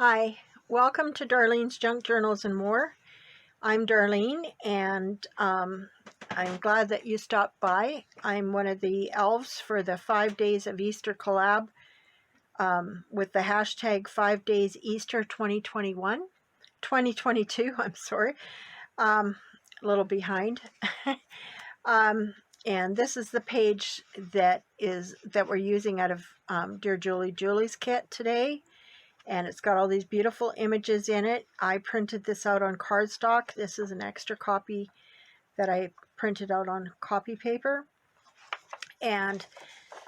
Hi, welcome to Darlene's Junk Journals and More. I'm Darlene, and I'm glad that you stopped by. I'm one of the elves for the 5 Days of Easter collab with the hashtag 5 Days Easter 2022, I'm sorry. A little behind. And this is the page that we're using out of Dear Julie Julie's kit today. And it's got all these beautiful images in it. I printed this out on cardstock. This is an extra copy that I printed out on copy paper. And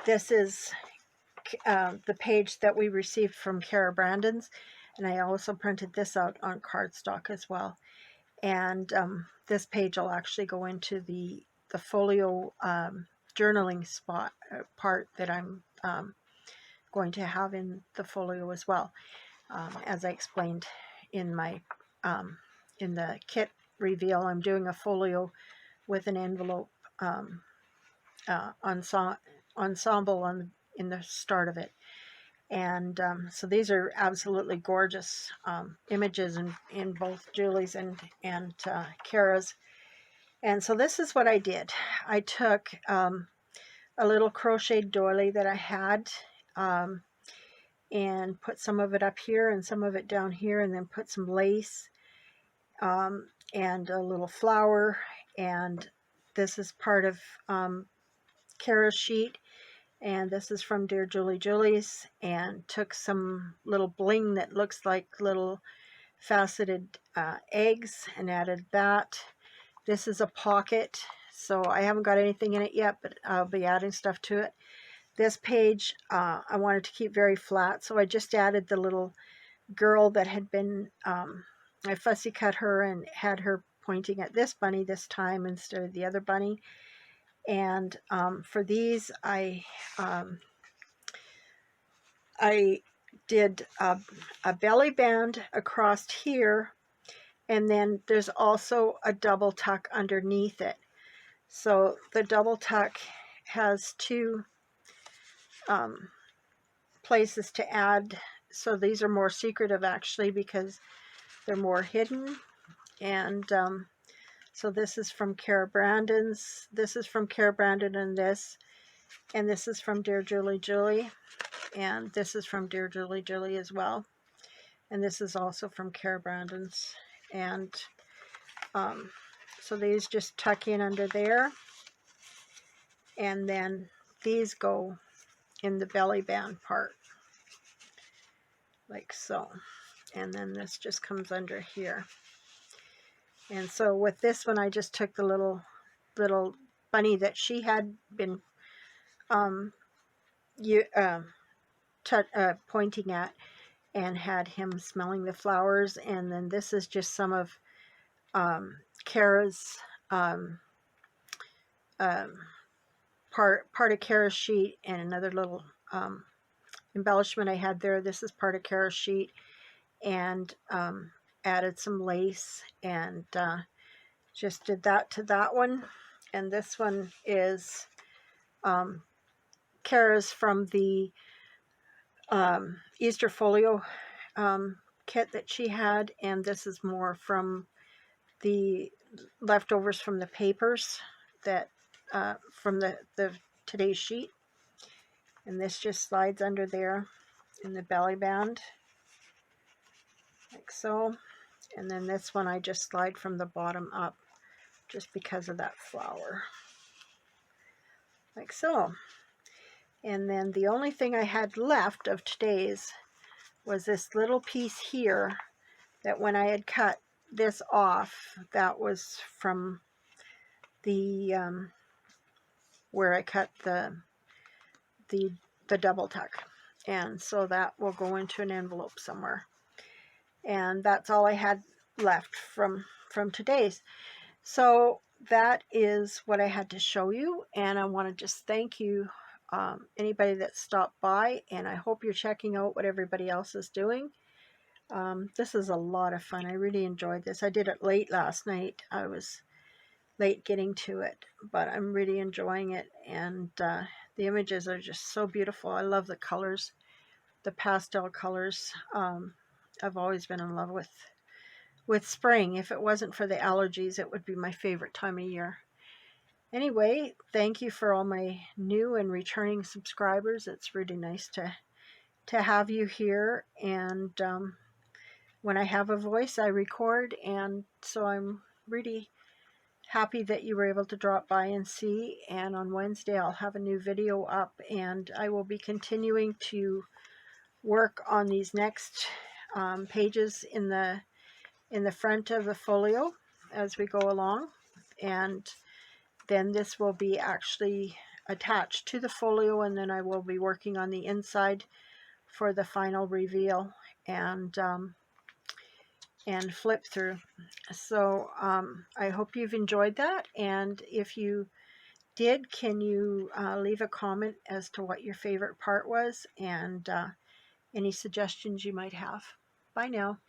this is the page that we received from Cara Brandon's. And I also printed this out on cardstock as well. And this page will actually go into the folio journaling part that I'm going to have in the folio as well. As I explained in my in the kit reveal, I'm doing a folio with an envelope ensemble in the start of it. And so these are absolutely gorgeous images in both Julie's and Cara's. And so this is what I did. I took a little crocheted doily that I had and put some of it up here and some of it down here, and then put some lace and a little flower. And this is part of Cara's sheet, and this is from Dear Julie Julie's, and took some little bling that looks like little faceted eggs and added that. This is a pocket, so I haven't got anything in it yet, but I'll be adding stuff to it. This page I wanted to keep very flat, so I just added the little girl that had been, I fussy cut her and had her pointing at this bunny this time instead of the other bunny. And for these, I did a belly band across here, and then there's also a double tuck underneath it. So the double tuck has two places to add. So these are more secretive actually because they're more hidden. And so this is from Cara Brandon's, this is from Cara Brandon, and this is from Dear Julie Julie, and this is from Dear Julie Julie as well, and this is also from Cara Brandon's. And so these just tuck in under there, and then these go in the belly band part like so, and then this just comes under here. And so with this one, I just took the little bunny that she had been pointing at, and had him smelling the flowers. And then this is just some of Cara's part of Cara's sheet, and another little embellishment I had there. This is part of Cara's sheet, and added some lace, and just did that to that one. And this one is Cara's from the Easter folio kit that she had, and this is more from the leftovers from the papers that from the today's sheet. And this just slides under there in the belly band like so. And then this one I just slide from the bottom up just because of that flower like so. And then the only thing I had left of today's was this little piece here that when I had cut this off, that was from the where I cut the double tuck, and so that will go into an envelope somewhere. And that's all I had left from today's. So that is what I had to show you, and I want to just thank you, anybody that stopped by, and I hope you're checking out what everybody else is doing. This is a lot of fun. I really enjoyed this. I did it late last night. I was late getting to it, but I'm really enjoying it, and the images are just so beautiful. I love the colors, the pastel colors. I've always been in love with spring. If it wasn't for the allergies, it would be my favorite time of year. Anyway, thank you for all my new and returning subscribers. It's really nice to have you here. And when I have a voice, I record. And so I'm really happy that you were able to drop by and see. And on Wednesday, I'll have a new video up. And I will be continuing to work on these next pages in the front of the folio as we go along. And then this will be actually attached to the folio, and then I will be working on the inside for the final reveal and flip through. So I hope you've enjoyed that, and if you did, can you leave a comment as to what your favorite part was and any suggestions you might have. Bye now.